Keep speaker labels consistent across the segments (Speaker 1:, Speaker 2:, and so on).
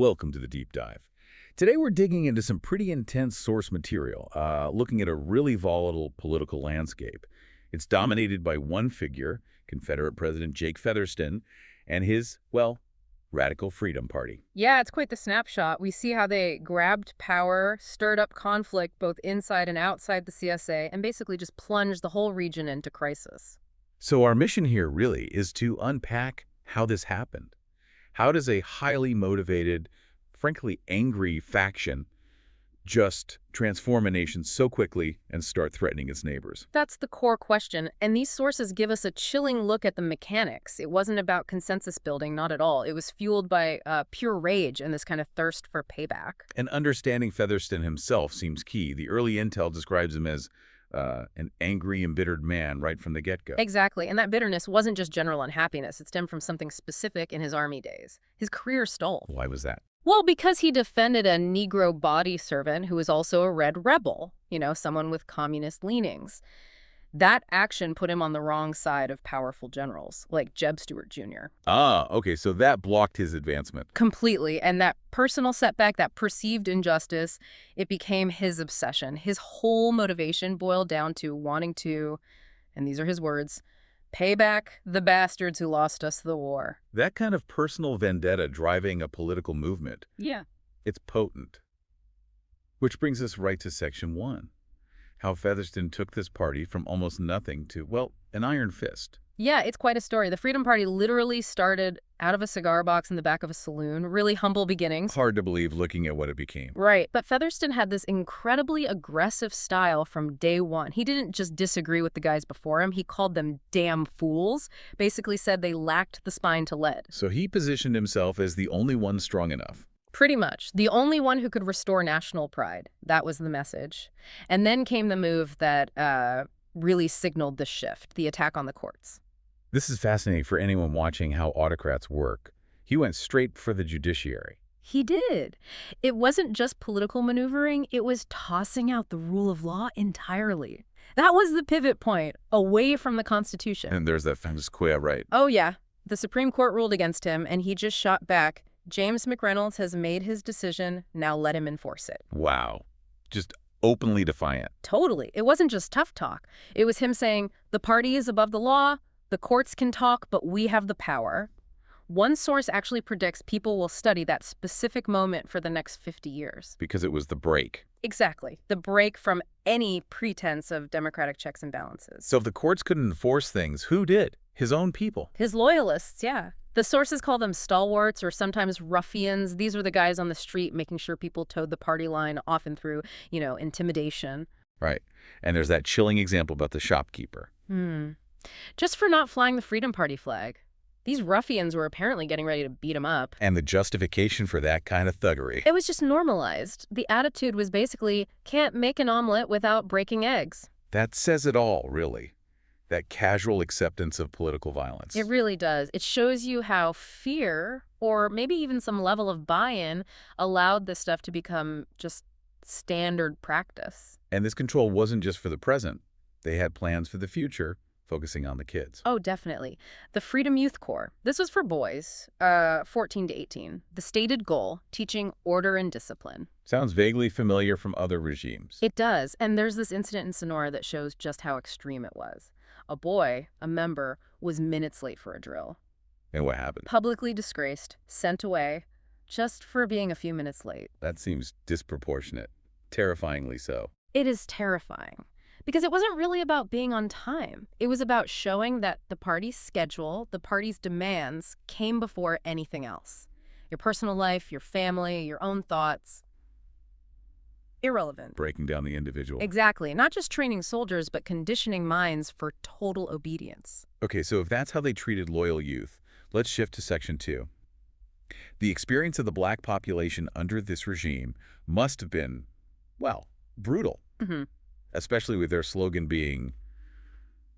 Speaker 1: Welcome to the Deep Dive. Today we're digging into some pretty intense source material, looking at a really volatile political landscape. It's dominated by one figure, Confederate President Jake Featherston, and his, well, Radical Freedom Party.
Speaker 2: Yeah, it's quite the snapshot. We see how they grabbed power, stirred up conflict both inside and outside the CSA, and basically just plunged the whole region into crisis.
Speaker 1: So our mission here really is to unpack how this happened. How does a highly motivated, frankly angry faction just transform a nation so quickly and start threatening its neighbors?
Speaker 2: That's the core question, and these sources give us a chilling look at the mechanics. It wasn't about consensus building, not at all. It was fueled by pure rage and this kind of thirst for payback.
Speaker 1: And understanding Featherston himself seems key. The early intel describes him as an angry, embittered man right from the get-go.
Speaker 2: Exactly, and that bitterness wasn't just general unhappiness. It stemmed from something specific in his army days. His career stalled.
Speaker 1: Why was that?
Speaker 2: Well, because he defended a Negro body servant who was also a red rebel, someone with communist leanings. That action put him on the wrong side of powerful generals, like Jeb Stuart Jr.
Speaker 1: Ah, okay, so that blocked his advancement.
Speaker 2: Completely, and that personal setback, that perceived injustice, it became his obsession. His whole motivation boiled down to wanting to, and these are his words, pay back the bastards who lost us the war.
Speaker 1: That kind of personal vendetta driving a political movement.
Speaker 2: Yeah.
Speaker 1: It's potent. Which brings us right to Section 1. How Featherston took this party from almost nothing to, well, an iron fist.
Speaker 2: Yeah, it's quite a story. The Freedom Party literally started out of a cigar box in the back of a saloon, really humble beginnings.
Speaker 1: Hard to believe looking at what it became.
Speaker 2: Right, but Featherston had this incredibly aggressive style from day one. He didn't just disagree with the guys before him, he called them damn fools, basically said they lacked the spine to lead.
Speaker 1: So he positioned himself as the only one strong enough.
Speaker 2: Pretty much. The only one who could restore national pride. That was the message. And then came the move that really signaled the shift, the attack on the courts.
Speaker 1: This is fascinating for anyone watching how autocrats work. He went straight for the judiciary.
Speaker 2: He did. It wasn't just political maneuvering, it was tossing out the rule of law entirely. That was the pivot point, away from the Constitution.
Speaker 1: And there's that famous quote, right?
Speaker 2: Oh, yeah. The Supreme Court ruled against him, and he just shot back. James McReynolds has made his decision, now let him enforce it.
Speaker 1: Wow. Just openly defiant.
Speaker 2: Totally. It wasn't just tough talk. It was him saying, the party is above the law, the courts can talk, but we have the power. One source actually predicts people will study that specific moment for the next 50 years.
Speaker 1: Because it was the break.
Speaker 2: Exactly. The break from any pretense of democratic checks and balances.
Speaker 1: So if the courts couldn't enforce things, who did? His own people.
Speaker 2: His loyalists, yeah. The sources call them stalwarts or sometimes ruffians. These were the guys on the street making sure people towed the party line, often through, intimidation.
Speaker 1: Right. And there's that chilling example about the shopkeeper.
Speaker 2: Just for not flying the Freedom Party flag. These ruffians were apparently getting ready to beat him up.
Speaker 1: And the justification for that kind of thuggery.
Speaker 2: It was just normalized. The attitude was basically, can't make an omelet without breaking eggs.
Speaker 1: That says it all, really. That casual acceptance of political violence.
Speaker 2: It really does. It shows you how fear, or maybe even some level of buy-in, allowed this stuff to become just standard practice.
Speaker 1: And this control wasn't just for the present. They had plans for the future, focusing on the kids.
Speaker 2: Oh, definitely. The Freedom Youth Corps. This was for boys, 14 to 18. The stated goal, teaching order and discipline.
Speaker 1: Sounds vaguely familiar from other regimes.
Speaker 2: It does. And there's this incident in Sonora that shows just how extreme it was. A boy, a member, was minutes late for a drill.
Speaker 1: And what happened?
Speaker 2: Publicly disgraced, sent away, just for being a few minutes late.
Speaker 1: That seems disproportionate. Terrifyingly so.
Speaker 2: It is terrifying. Because it wasn't really about being on time. It was about showing that the party's schedule, the party's demands, came before anything else. Your personal life, your family, your own thoughts. Irrelevant.
Speaker 1: Breaking down the individual.
Speaker 2: Exactly. Not just training soldiers, but conditioning minds for total obedience.
Speaker 1: Okay, so if that's how they treated loyal youth, let's shift to Section 2. The experience of the black population under this regime must have been, well, brutal. Especially with their slogan being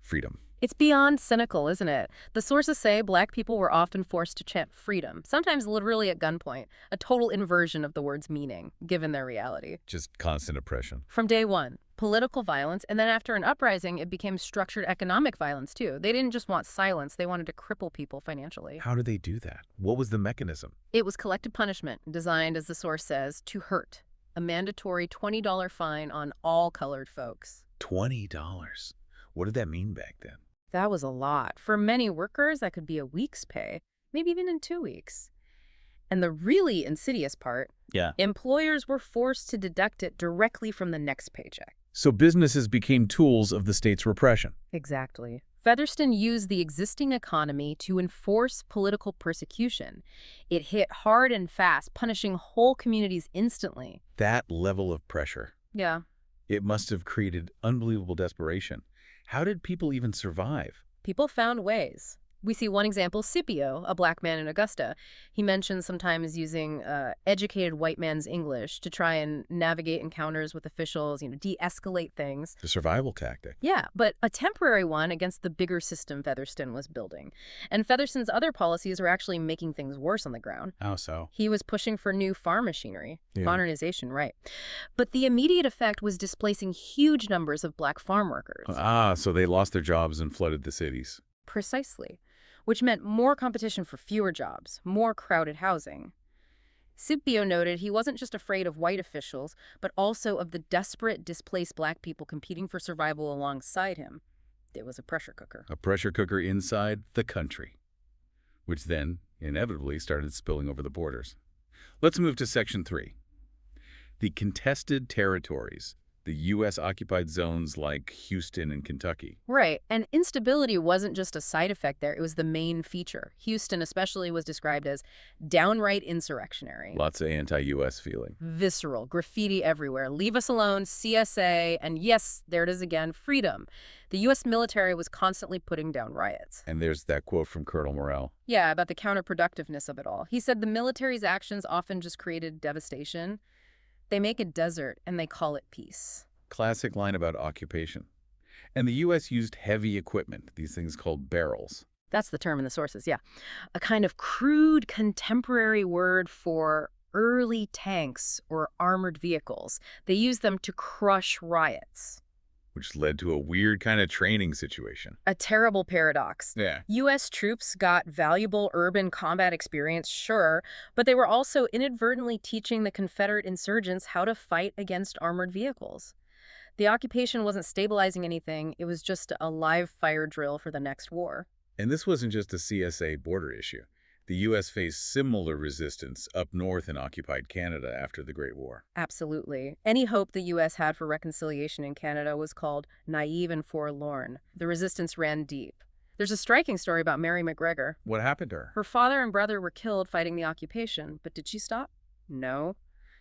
Speaker 1: freedom.
Speaker 2: It's beyond cynical, isn't it? The sources say black people were often forced to chant freedom, sometimes literally at gunpoint, a total inversion of the word's meaning, given their reality.
Speaker 1: Just constant oppression.
Speaker 2: From day one, political violence, and then after an uprising, it became structured economic violence, too. They didn't just want silence. They wanted to cripple people financially.
Speaker 1: How did they do that? What was the mechanism?
Speaker 2: It was collective punishment, designed, as the source says, to hurt. A mandatory $20 fine on all colored folks.
Speaker 1: $20. What did that mean back then?
Speaker 2: That was a lot. For many workers, that could be a week's pay, maybe even in 2 weeks. And the really insidious part, employers were forced to deduct it directly from the next paycheck.
Speaker 1: So businesses became tools of the state's repression.
Speaker 2: Exactly. Featherston used the existing economy to enforce political persecution. It hit hard and fast, punishing whole communities instantly.
Speaker 1: That level of pressure.
Speaker 2: Yeah.
Speaker 1: It must have created unbelievable desperation. How did people even survive?
Speaker 2: People found ways. We see one example, Scipio, a black man in Augusta. He mentions sometimes using educated white man's English to try and navigate encounters with officials, de-escalate things.
Speaker 1: The survival tactic.
Speaker 2: Yeah, but a temporary one against the bigger system Featherston was building. And Featherston's other policies were actually making things worse on the ground.
Speaker 1: How so?
Speaker 2: He was pushing for new farm machinery. Modernization, right. But the immediate effect was displacing huge numbers of black farm workers.
Speaker 1: So they lost their jobs and flooded the cities.
Speaker 2: Precisely. Which meant more competition for fewer jobs, more crowded housing. Scipio noted he wasn't just afraid of white officials, but also of the desperate, displaced black people competing for survival alongside him. It was a pressure cooker.
Speaker 1: A pressure cooker inside the country, which then inevitably started spilling over the borders. Let's move to Section 3. The contested territories. The U.S.-occupied zones like Houston and Kentucky.
Speaker 2: Right, and instability wasn't just a side effect there, it was the main feature. Houston especially was described as downright insurrectionary.
Speaker 1: Lots of anti-U.S. feeling.
Speaker 2: Visceral, graffiti everywhere, leave us alone, CSA, and yes, there it is again, freedom. The U.S. military was constantly putting down riots.
Speaker 1: And there's that quote from Colonel Morrell.
Speaker 2: Yeah, about the counterproductiveness of it all. He said the military's actions often just created devastation. They make a desert, and they call it peace.
Speaker 1: Classic line about occupation. And the U.S. used heavy equipment, these things called barrels.
Speaker 2: That's the term in the sources, yeah. A kind of crude contemporary word for early tanks or armored vehicles. They used them to crush riots.
Speaker 1: Which led to a weird kind of training situation.
Speaker 2: A terrible paradox.
Speaker 1: Yeah.
Speaker 2: U.S. troops got valuable urban combat experience, sure, but they were also inadvertently teaching the Confederate insurgents how to fight against armored vehicles. The occupation wasn't stabilizing anything. It was just a live fire drill for the next war.
Speaker 1: And this wasn't just a CSA border issue. The U.S. faced similar resistance up north in occupied Canada after the Great War.
Speaker 2: Absolutely. Any hope the U.S. had for reconciliation in Canada was called naive and forlorn. The resistance ran deep. There's a striking story about Mary McGregor.
Speaker 1: What happened to her?
Speaker 2: Her father and brother were killed fighting the occupation, but did she stop? No.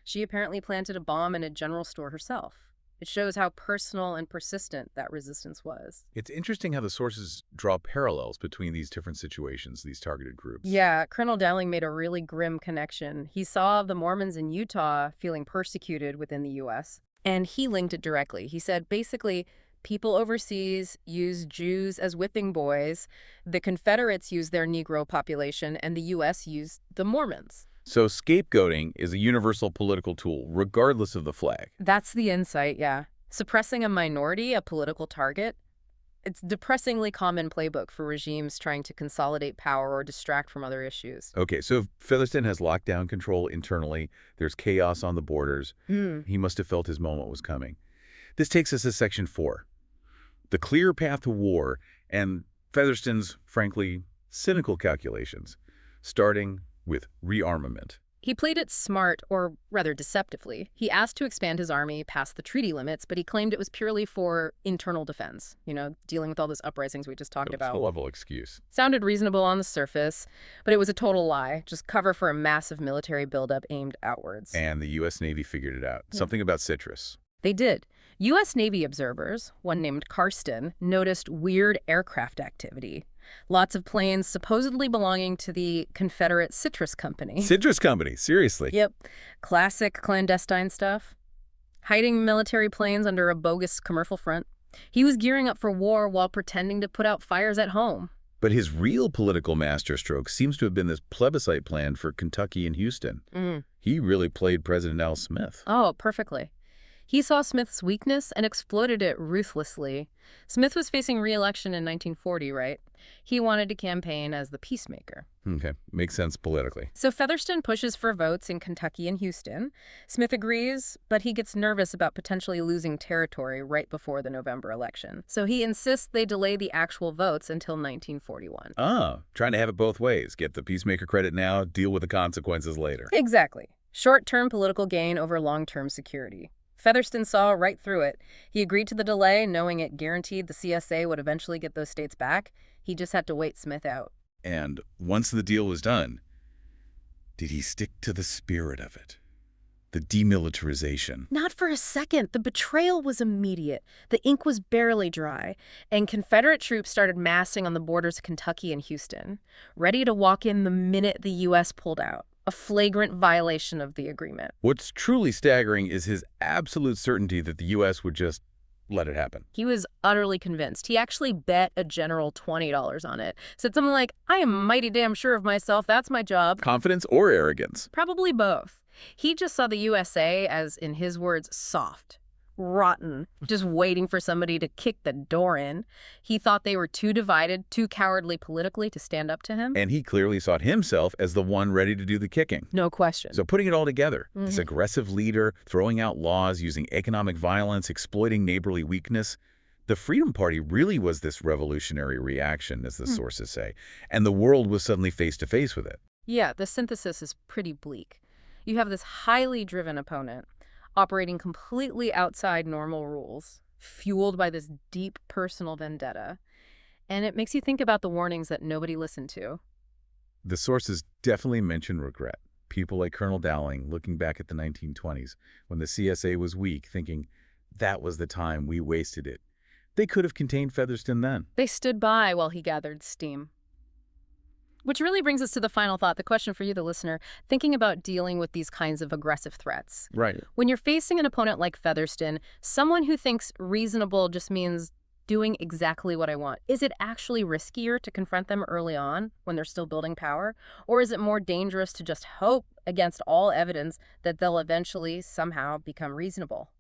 Speaker 2: She apparently planted a bomb in a general store herself. It shows how personal and persistent that resistance was.
Speaker 1: It's interesting how the sources draw parallels between these different situations, these targeted groups.
Speaker 2: Yeah, Colonel Dowling made a really grim connection. He saw the Mormons in Utah feeling persecuted within the U.S., and he linked it directly. He said, basically, people overseas use Jews as whipping boys, the Confederates used their Negro population, and the U.S. used the Mormons.
Speaker 1: So scapegoating is a universal political tool, regardless of the flag.
Speaker 2: That's the insight, yeah. Suppressing a minority, a political target, it's depressingly common playbook for regimes trying to consolidate power or distract from other issues.
Speaker 1: Okay, so Featherston has lockdown control internally. There's chaos on the borders. He must have felt his moment was coming. This takes us to Section 4. The clear path to war and Featherston's, frankly, cynical calculations, starting with rearmament.
Speaker 2: He played it smart, or rather deceptively. He asked to expand his army past the treaty limits, but he claimed it was purely for internal defense, dealing with all those uprisings we just talked about.
Speaker 1: It's a level excuse.
Speaker 2: Sounded reasonable on the surface, but it was a total lie, just cover for a massive military buildup aimed outwards.
Speaker 1: And the U.S. Navy figured it out. Something about citrus.
Speaker 2: They did. U.S. Navy observers, one named Karsten, noticed weird aircraft activity. Lots of planes supposedly belonging to the Confederate Citrus Company.
Speaker 1: Citrus Company, seriously?
Speaker 2: Yep. Classic clandestine stuff. Hiding military planes under a bogus commercial front. He was gearing up for war while pretending to put out fires at home.
Speaker 1: But his real political masterstroke seems to have been this plebiscite plan for Kentucky and Houston. He really played President Al Smith.
Speaker 2: Oh, perfectly. He saw Smith's weakness and exploited it ruthlessly. Smith was facing re-election in 1940, right? He wanted to campaign as the peacemaker.
Speaker 1: Okay, makes sense politically.
Speaker 2: So Featherston pushes for votes in Kentucky and Houston. Smith agrees, but he gets nervous about potentially losing territory right before the November election. So he insists they delay the actual votes until 1941.
Speaker 1: Ah, trying to have it both ways. Get the peacemaker credit now, deal with the consequences later.
Speaker 2: Exactly. Short-term political gain over long-term security. Featherston saw right through it. He agreed to the delay, knowing it guaranteed the CSA would eventually get those states back. He just had to wait Smith out.
Speaker 1: And once the deal was done, did he stick to the spirit of it? The demilitarization.
Speaker 2: Not for a second. The betrayal was immediate. The ink was barely dry, and Confederate troops started massing on the borders of Kentucky and Houston, ready to walk in the minute the U.S. pulled out. A flagrant violation of the agreement.
Speaker 1: What's truly staggering is his absolute certainty that the U.S. would just let it happen.
Speaker 2: He was utterly convinced. He actually bet a general $20 on it. Said something like, I am mighty damn sure of myself. That's my job.
Speaker 1: Confidence or arrogance?
Speaker 2: Probably both. He just saw the USA as, in his words, soft, rotten, just waiting for somebody to kick the door in. He thought they were too divided, too cowardly politically to stand up to him.
Speaker 1: And he clearly saw himself as the one ready to do the kicking.
Speaker 2: No question.
Speaker 1: So putting it all together, this aggressive leader, throwing out laws, using economic violence, exploiting neighborly weakness, the Freedom Party really was this revolutionary reaction, as the sources say, and the world was suddenly face-to-face with it.
Speaker 2: Yeah, the synthesis is pretty bleak. You have this highly driven opponent operating completely outside normal rules, fueled by this deep personal vendetta. And it makes you think about the warnings that nobody listened to.
Speaker 1: The sources definitely mention regret. People like Colonel Dowling looking back at the 1920s, when the CSA was weak, thinking, that was the time we wasted it. They could have contained Featherston then.
Speaker 2: They stood by while he gathered steam. Which really brings us to the final thought, the question for you, the listener, thinking about dealing with these kinds of aggressive threats.
Speaker 1: Right.
Speaker 2: When you're facing an opponent like Featherston, someone who thinks reasonable just means doing exactly what I want, is it actually riskier to confront them early on when they're still building power? Or is it more dangerous to just hope against all evidence that they'll eventually somehow become reasonable?